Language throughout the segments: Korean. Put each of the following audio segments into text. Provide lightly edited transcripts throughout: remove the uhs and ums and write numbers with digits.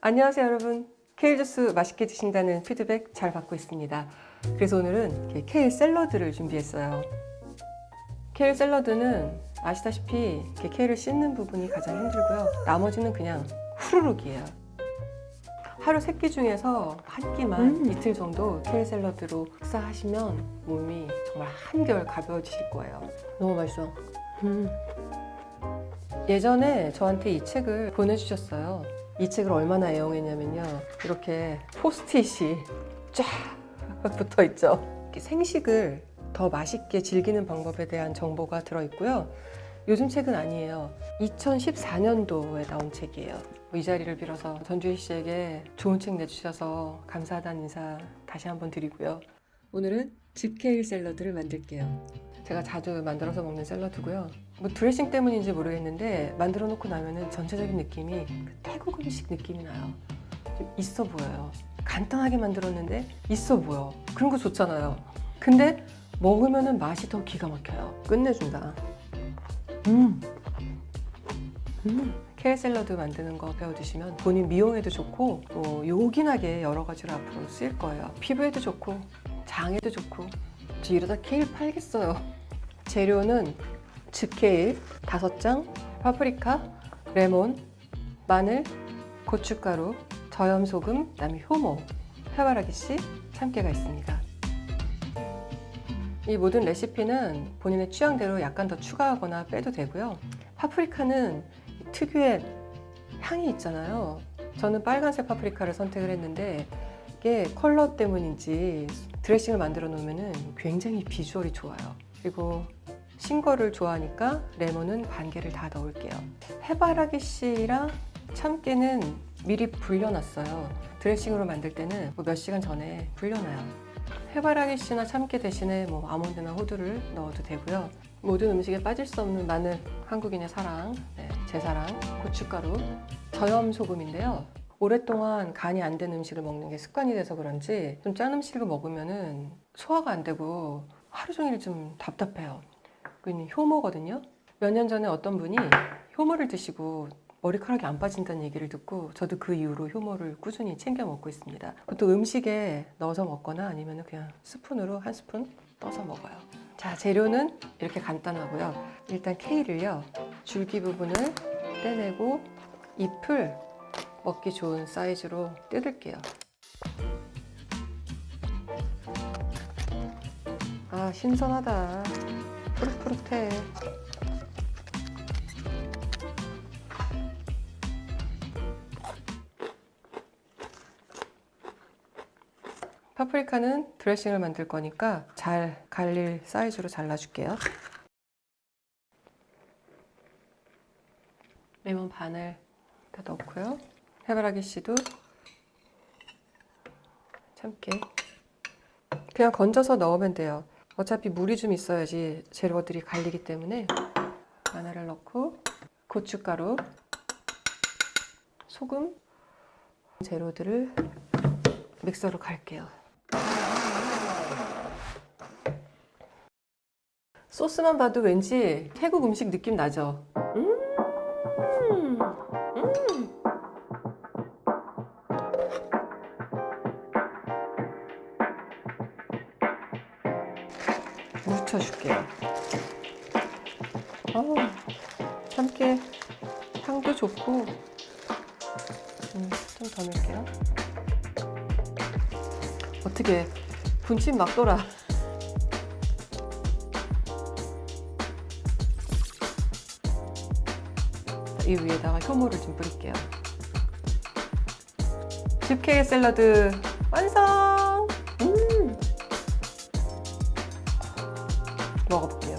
안녕하세요 여러분. 케일 주스 맛있게 드신다는 피드백 잘 받고 있습니다. 그래서 오늘은 케일 샐러드를 준비했어요. 케일 샐러드는 아시다시피 케일을 씻는 부분이 가장 힘들고요. 나머지는 그냥 후루룩이에요. 하루 3끼 중에서 한 끼만 이틀 정도 케일 샐러드로 식사하시면 몸이 정말 한결 가벼워지실 거예요. 너무 맛있어. 예전에 저한테 이 책을 보내주셨어요. 이 책을 얼마나 애용했냐면요. 이렇게 포스트잇이 쫙 붙어 있죠. 생식을 더 맛있게 즐기는 방법에 대한 정보가 들어있고요. 요즘 책은 아니에요. 2014년도에 나온 책이에요. 이 자리를 빌어서 전주희 씨에게 좋은 책 내주셔서 감사하다는 인사 다시 한번 드리고요. 오늘은 집케일 샐러드를 만들게요. 제가 자주 만들어서 먹는 샐러드고요. 뭐 드레싱 때문인지 모르겠는데 만들어 놓고 나면은 전체적인 느낌이 태국 음식 느낌이 나요. 좀 있어 보여요. 간단하게 만들었는데 있어 보여. 그런 거 좋잖아요. 근데 먹으면은 맛이 더 기가 막혀요. 끝내준다. 케일 샐러드 만드는 거 배워두시면 본인 미용에도 좋고 또 요긴하게 여러 가지로 앞으로 쓰일 거예요. 피부에도 좋고 장에도 좋고. 저 이러다 케일 팔겠어요. 재료는 즙케일 5장, 파프리카, 레몬, 마늘, 고춧가루, 저염소금, 그다음에 효모, 해바라기씨, 참깨가 있습니다. 이 모든 레시피는 본인의 취향대로 약간 더 추가하거나 빼도 되고요. 파프리카는 특유의 향이 있잖아요. 저는 빨간색 파프리카를 선택을 했는데 이게 컬러 때문인지 드레싱을 만들어 놓으면 굉장히 비주얼이 좋아요. 그리고 신 거를 좋아하니까 레몬은 반 개를 다 넣을게요. 해바라기 씨랑 참깨는 미리 불려놨어요. 드레싱으로 만들 때는 몇 시간 전에 불려놔요. 해바라기 씨나 참깨 대신에 아몬드나 호두를 넣어도 되고요. 모든 음식에 빠질 수 없는 마늘, 한국인의 사랑, 제 사랑, 고춧가루, 저염소금인데요. 오랫동안 간이 안 된 음식을 먹는 게 습관이 돼서 그런지 좀 짠 음식을 먹으면 소화가 안 되고 하루 종일 좀 답답해요. 그건 효모거든요. 몇 년 전에 어떤 분이 효모를 드시고 머리카락이 안 빠진다는 얘기를 듣고 저도 그 이후로 효모를 꾸준히 챙겨 먹고 있습니다. 보통 음식에 넣어서 먹거나 아니면 그냥 스푼으로 한 스푼 떠서 먹어요. 자, 재료는 이렇게 간단하고요. 일단 케일을요, 줄기 부분을 떼내고 잎을 먹기 좋은 사이즈로 뜯을게요. 아, 신선하다. 푸릇푸릇해. 파프리카는 드레싱을 만들 거니까 잘 갈릴 사이즈로 잘라줄게요. 레몬 반을 다 넣고요. 해바라기 씨도 참깨 그냥 건져서 넣으면 돼요. 어차피 물이 좀 있어야지 재료들이 갈리기 때문에 마늘을 넣고 고춧가루, 소금, 재료들을 믹서로 갈게요. 소스만 봐도 왠지 태국 음식 느낌 나죠? 묻혀줄게요. 참깨 향도 좋고 좀 더 넣을게요. 어떻게 군침 막 돌아. 이 위에다가 효모를 좀 뿌릴게요. 집케일 샐러드 완성! 먹어볼게요.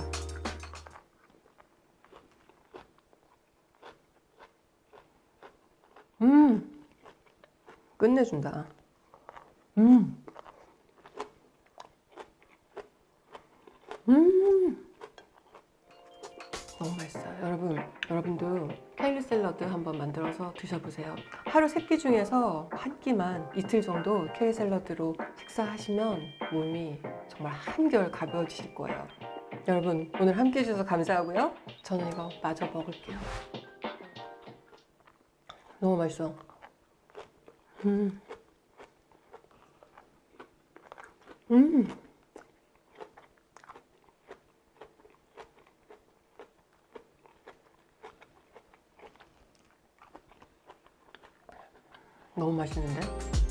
끝내준다. 너무 맛있어요. 여러분도 케일 샐러드 한번 만들어서 드셔보세요. 하루 3끼 중에서 한 끼만 이틀 정도 케일 샐러드로 식사하시면 몸이 정말 한결 가벼워지실 거예요. 여러분 오늘 함께 해주셔서 감사하고요. 저는 이거 마저 먹을게요. 너무 맛있어. 음. 음. 너무 맛있는데?